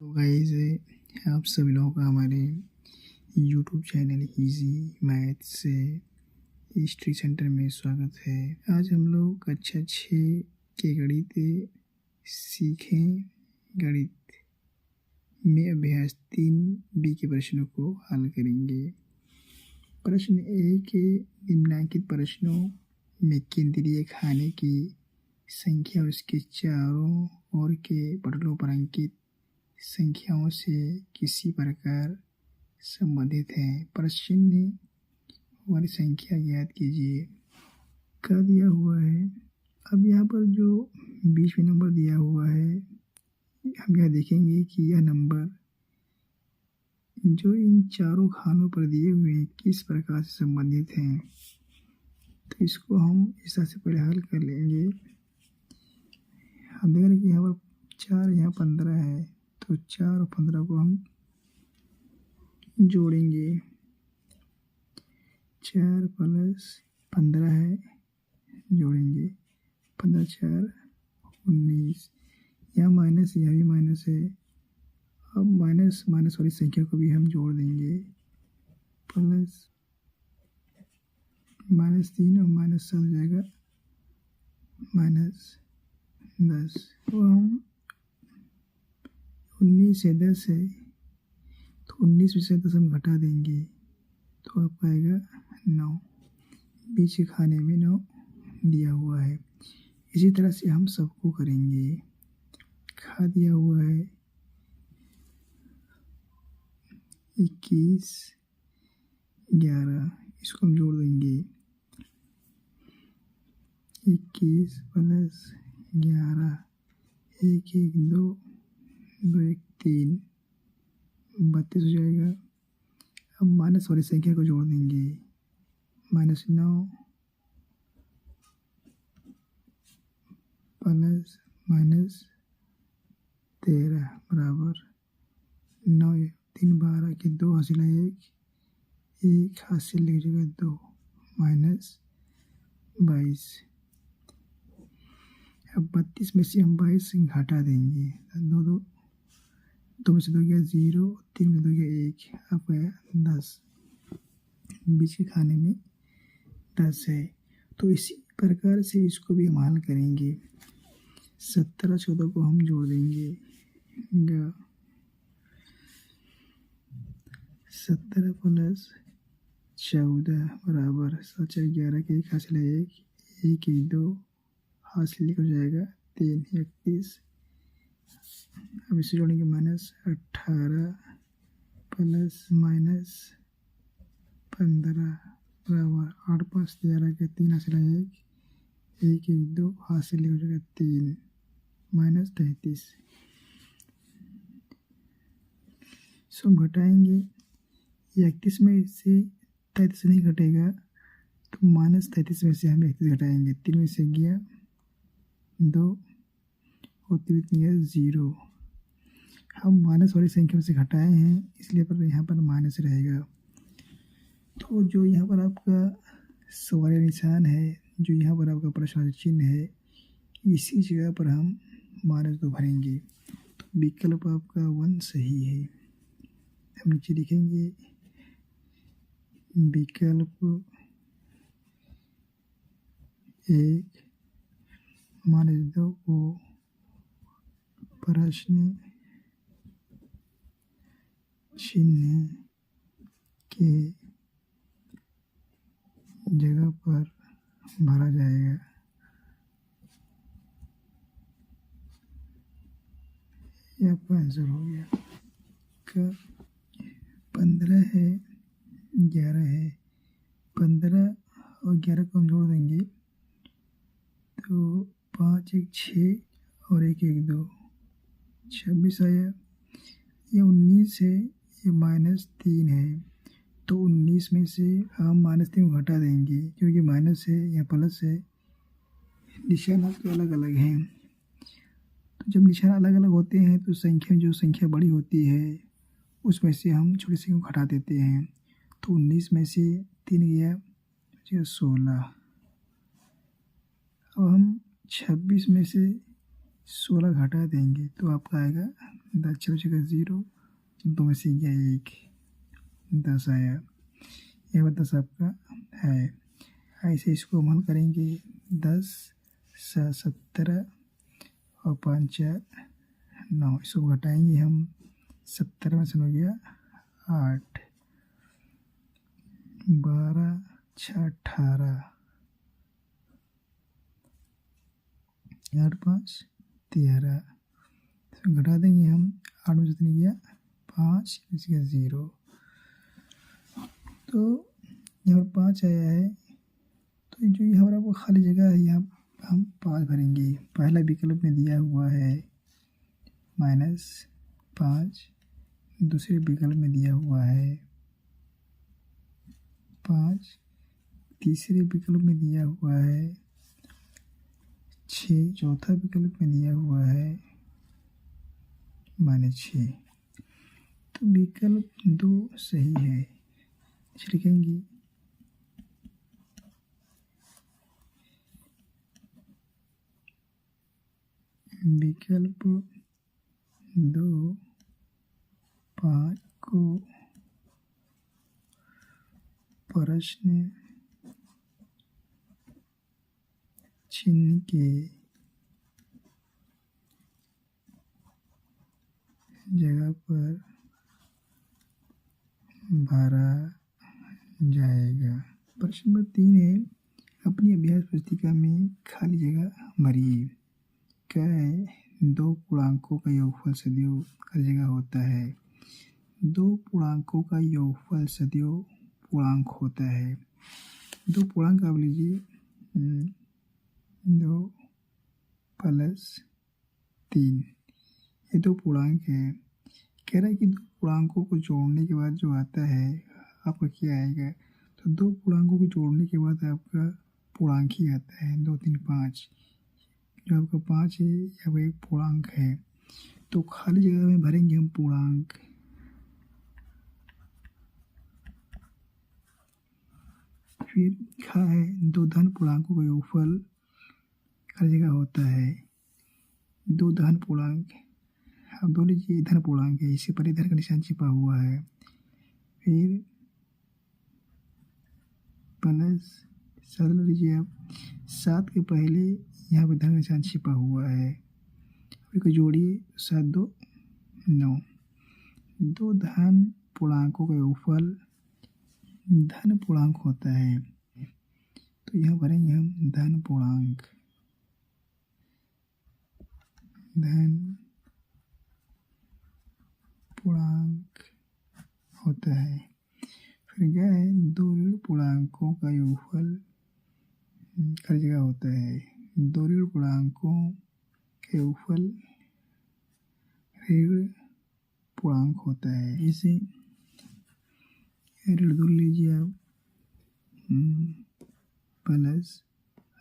तो गाइस, आप सभी लोगों का हमारे यूट्यूब चैनल इजी मैथ से हिस्ट्री सेंटर में स्वागत है। आज हम लोग कक्षा 6 के गणित सीखें। गणित में अभ्यास 3B के प्रश्नों को हल करेंगे। प्रश्न 1 के निम्नलिखित प्रश्नों में केंद्रीय खाने की संख्या उसके चारों ओर के पटलों पर अंकित संख्याओं से किसी प्रकार संबंधित है। प्रश्न वाली संख्या ज्ञात कीजिए। क्या दिया हुआ है? अब यहाँ पर जो 20 नंबर दिया हुआ है, हम यहाँ देखेंगे कि यह नंबर जो इन चारों खानों पर दिए हुए हैं किस प्रकार से संबंधित हैं। तो इसको हम इस तरह से पहले हल कर लेंगे। हम देख रहे हैं कि यहाँ पर 4, यहाँ 15 है, तो 4 और 15 को हम जोड़ेंगे। 4 प्लस 15 है, जोड़ेंगे 15 4 19। यहाँ माइनस, यहाँ भी माइनस है। अब माइनस वाली संख्या को भी हम जोड़ देंगे। प्लस -3 और -7 हो जाएगा -10। तो हम 19 से 10 है, तो 19 में से 10 हम घटा देंगे, तो आपका आएगा 9। बीच के खाने में 9 दिया हुआ है। इसी तरह से हम सबको करेंगे। खा दिया हुआ है 21 11, इसको हम जोड़ देंगे। 21 प्लस 11, 1 1 2 2 1 3, 32 हो जाएगा। अब माइनस वाली संख्या को जोड़ देंगे। -9 प्लस -13 बराबर 9। 3 12 के 2 हासिल है 1 हासिल लिख जगह 2 -22। अब 32 में से हम 22 घटा देंगे। 2 में से 2 गया 0, 3 में 2 गया 1, अब गया 10। बीच के खाने में 10 है, तो इसी प्रकार से इसको भी हम हल करेंगे। 17 14 को हम जोड़ देंगे। 17 प्लस 14 बराबर 7 11 के 1 हासिल है 1 1 1 2 हासिल हो जाएगा 3 31। अब इसे जोड़ेंगे -18 प्लस -15 बराबर 8 5 11 के 3 हासिल है 1 1 1 2 हासिल हो जाएगा 3 -33। इसको हम घटाएंगे। 31 में से 33 नहीं घटेगा, तो -33 में से हम 31 घटाएंगे। 3 में से गया 2 और 3 गया 0। हम माइनस वाली संख्या से घटाए हैं, इसलिए पर यहाँ पर माइनस रहेगा। तो जो यहाँ पर आपका सवाल निशान है, जो यहाँ पर आपका प्रश्न चिन्ह है, इसी जगह पर हम -2 भरेंगे। तो विकल्प आपका 1 सही है। हम नीचे लिखेंगे विकल्प 1 -2 को प्रश्न चिन्ह के जगह पर भरा जाएगा। यह आपका आंसर हो गया। 15 है 11 है, 15 और 11 को हम जोड़ देंगे, तो 5 1 6 और 1 1 2 26 आया। ये 19 है, ये -3 है, तो 19 में से हम -3 को घटा देंगे, क्योंकि माइनस है या प्लस है। निशान आपके अलग अलग हैं, तो जब निशान अलग अलग होते हैं तो जो संख्या बड़ी होती है उसमें से हम छोटी संख्या को घटा देते हैं। तो 19 में से 3 गया 16। अब हम 26 में से 16 घटा देंगे तो आपका आएगा 10 6 बचेगा 0, 2 में से गया 1, 10 आया। यह 10 आपका है। ऐसे इसको हम हल करेंगे। 10 7 17 और 5 4 9, इसको घटाएंगे हम। 17 में से हो गया 8, 12 6 18, 8 5 13, इसमें घटा देंगे हम। 8 में से कितने गया 5, इसका 0, तो यहाँ पर 5 आया है। तो जो ये हमारा वो खाली जगह है यहाँ हम 5 भरेंगे। पहला विकल्प में दिया हुआ है -5, दूसरे विकल्प में दिया हुआ है 5, तीसरे विकल्प में दिया हुआ है 6, चौथा विकल्प में दिया हुआ है -6। तो विकल्प 2 सही है। लिखेंगे विकल्प 2 5 को प्रश्न चिन्ह के जगह पर भरा जाएगा। प्रश्न नंबर 3 है, अपनी अभ्यास पुस्तिका में खाली जगह भरिए। क्या है? 2 पूर्णांकों का योगफल सदैव खाली जगह होता है। 2 पूर्णांकों का योगफल सदैव पूर्णांक होता है। 2 पूर्णांक आप लीजिए 2 + 3, ये 2 पूर्णांक है। कह रहा है कि 2 पूर्णांकों को जोड़ने के बाद जो आता है आपका क्या आएगा? तो 2 पूर्णांकों को जोड़ने के बाद आपका पूर्णांक ही आता है। 2 3 5, जो आपका 5 है या वो एक पूर्णांक है। तो खाली जगह में भरेंगे हम पूर्णांक। फिर लिखा है 2 धन पूर्णांकों का योगफल खाली जगह होता है। 2 धन पूर्णांक, अब 2 लीजिए धन पूर्णांक है, इससे पहले धन का निशान छिपा हुआ है। फिर प्लस 7 लीजिए आप, 7 के पहले यहाँ पर धन का निशान छिपा हुआ है। इसको जोड़िए, 7 2 9। 2 धन पूर्णांकों का योगफल धन पूर्णांक होता है। तो यहाँ भरेंगे हम धन पूर्णांक। धन पूर्णांक होता है। फिर क्या है? 2 ऋण पूर्णांकों का योगफल खाली जगह होता है। 2 ऋण पूर्णांकों का योगफल ऋण पूर्णांक होता है। इसे ऋण 2 लीजिए आप, प्लस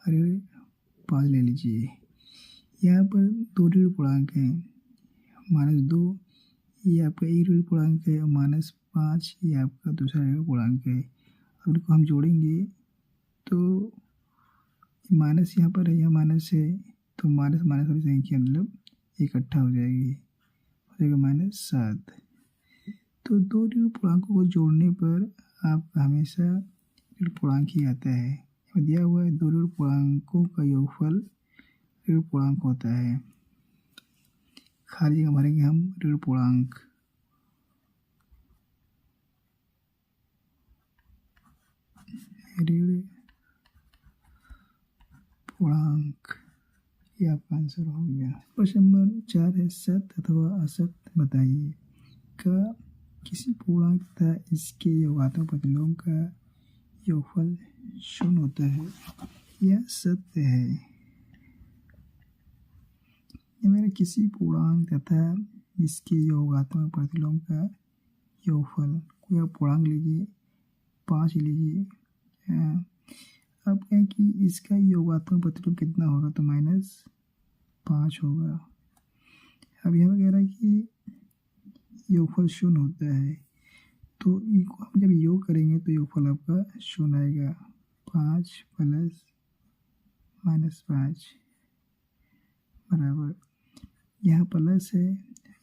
ऋण 5 ले लीजिए। यहाँ पर 2 ऋण पूर्णांक हैं, -2 ये आपका एक ऋण पूर्णांक है और -5 ये आपका दूसरा ऋण पूर्णांक है। अब इनको हम जोड़ेंगे तो माइनस यहाँ पर है, यहाँ माइनस है, तो माइनस माइनस वाली संख्या मतलब इकट्ठा हो जाएगी, हो जाएगा -7। तो 2 ऋण पूर्णांकों को जोड़ने पर आपका हमेशा ऋण पूर्णांक ही आता है। दिया हुआ है 2 ऋण पूर्णांकों का योगफल ऋण पूर्णांक होता है। खाली जगह भरेंगे हम ऋण पूर्णांक। ऋण पूर्णांक, ये आपका आंसर हो गया। प्रश्न नंबर 4 है, सत्य अथवा असत्य बताइए। का किसी पूर्णांक तथा इसके योगात्मक प्रतिलोम का योगफल 0 होता है? यह सत्य है। ये मेरा किसी पूर्णांक तथा इसके योगात्मक प्रतिलोम का योगफल, कोई आप पूर्णांक लीजिए, 5 लीजिए, आप कहें कि इसका योगात्मक प्रतिलोम कितना होगा? तो -5 होगा। अब यहाँ कह रहा है कि योगफल 0 होता है, तो इनको हम जब योग करेंगे तो योगफल आपका 0 आएगा। 5 + -5 बराबर यहाँ प्लस है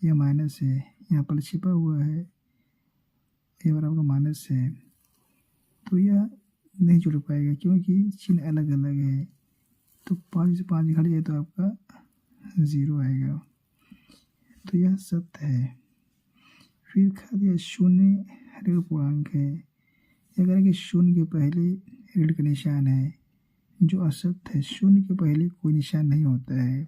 या माइनस है, यहाँ प्लस छिपा हुआ है, ये बराबर का माइनस है, तो यह नहीं जुड़ पाएगा क्योंकि चिन्ह अलग अलग है। तो 5 से 5 घट जाए तो आपका 0 आएगा, तो यह सत्य है। फिर कहा दिया शून्य ऋण पूर्णांक है। अगर कि शून्य के पहले ऋण का निशान है, जो असत्य है। शून्य के पहले कोई निशान नहीं होता है।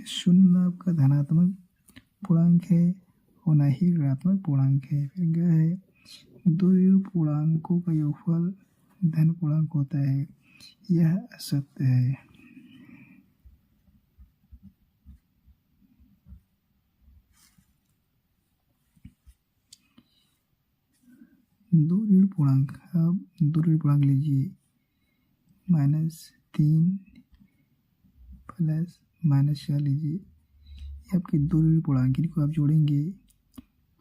शून्य ना आपका धनात्मक पूर्णांक है और ना ही ऋणात्मक पूर्णांक है। फिर क्या है, दो ऋण पूर्णांकों का योगफल धन पूर्णांक होता है, यह असत्य है। दो ऋण पूर्णांक, अब दो ऋण पूर्णांक लीजिए, -3 प्लस -4 लीजिए, ये आपके दो ऋण पूर्णांक, इनको आप जोड़ेंगे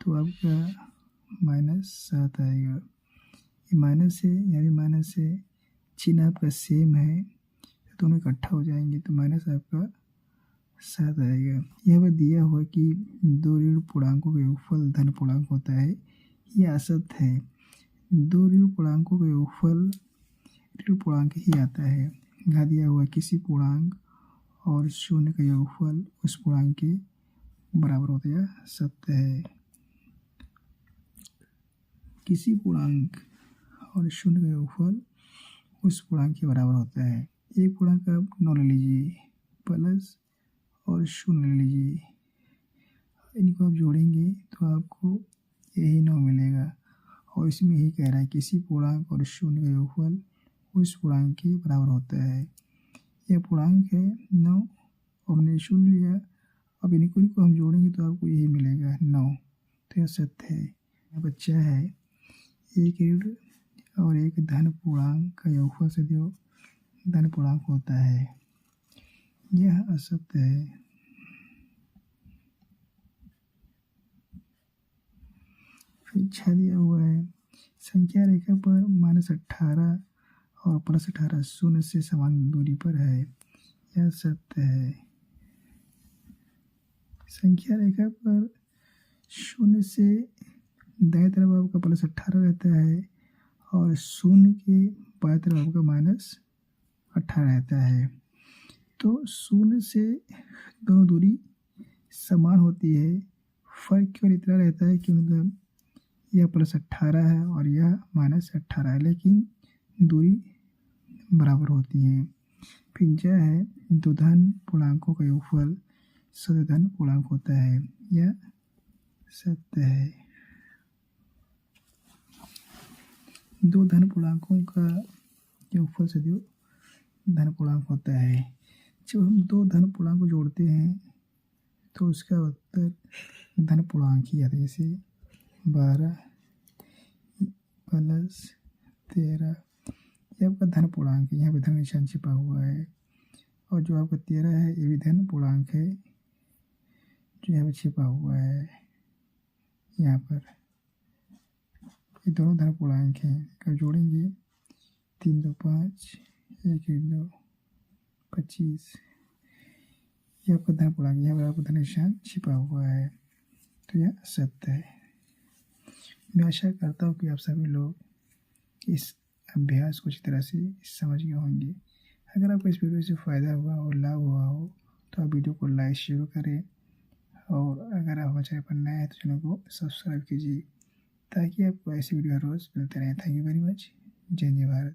तो आपका -7 आएगा। ये माइनस है, यहाँ भी माइनस है, चिन्ह आपका सेम है, तो दोनों इकट्ठा हो जाएंगे तो माइनस आपका 7 आएगा। यह पर दिया हुआ कि दो ऋण पूर्णांकों का योगफल धन पूर्णांक होता है, यह असत्य है। दो ऋण पूर्णांकों का योगफल ऋण पूर्णांक ही आता है। यहाँ दिया हुआ किसी पूर्णांक और शून्य का योगफल उस पूर्णांक के बराबर होता है, यह सत्य है। किसी पूर्णांक और शून्य का योगफल उस पूर्णांक के बराबर होता है। एक पूर्णांक आप 9 ले लीजिए, प्लस और शून्य ले लीजिए, इनको आप जोड़ेंगे तो आपको यही 9 मिलेगा। और इसमें यही कह रहा है किसी पूर्णांक और शून्य का योगफल उस पूर्णांक के बराबर होता है। यह पूर्णांक है 9, हमने शून्य लिया, अब इनको हम जोड़ेंगे तो आपको यही मिलेगा 9, तो यह सत्य है। यह बच्चा है एक ऋण और एक धन पूर्णांक का योगफल से जो धन पूर्णांक होता है, यह असत्य है। फिर 6 दिया हुआ है, संख्या रेखा पर -18 और +18 शून्य से समान दूरी पर है, यह सत्य है। संख्या रेखा पर शून्य से दाएं तरफ आपका +18 रहता है और शून्य के बाएं तरफ आपका -18 रहता है। तो शून्य से दोनों दूरी समान होती है, फर्क केवल इतना रहता है कि मतलब यह +18 है और यह -18 है, लेकिन दूरी बराबर होती है। फिर क्या है, दो धन पूर्णांकों का योगफल सद धन पूर्णांक होता है, यह सत्य है। दो धन पूर्णांकों का योगफल सदैव धन पूर्णांक होता है। जब हम दो धन पूर्णांक को जोड़ते हैं तो उसका उत्तर धन पूर्णांक ही आता है। जैसे 12 + 13, ये आपका धन पूर्णांक है, यहाँ पे धन निशान छिपा हुआ है। और जो आपका 13 है, ये भी धन पूर्णांक है, जो यहाँ पे छिपा हुआ है। यहाँ पर ये दोनों धन पूर्णांक हैं, कब जोड़ेंगे 3 2 5 1 1 2 25, ये आपका धन पूर्णांक, यहाँ पर आपका धन निशान छिपा हुआ है, तो यह सत्य है। मैं आशा करता हूँ कि आप सभी लोग इस अभ्यास को अच्छी तरह से समझ गए होंगे। अगर आपको इस वीडियो से फ़ायदा हुआ और लाभ हुआ हो तो आप वीडियो को लाइक शेयर करें, और अगर आप हमारे चैनल पर नए हैं तो चैनल को सब्सक्राइब कीजिए ताकि आपको ऐसी वीडियो रोज़ मिलते रहें। Thank you very much. जय हिंद, जय भारत।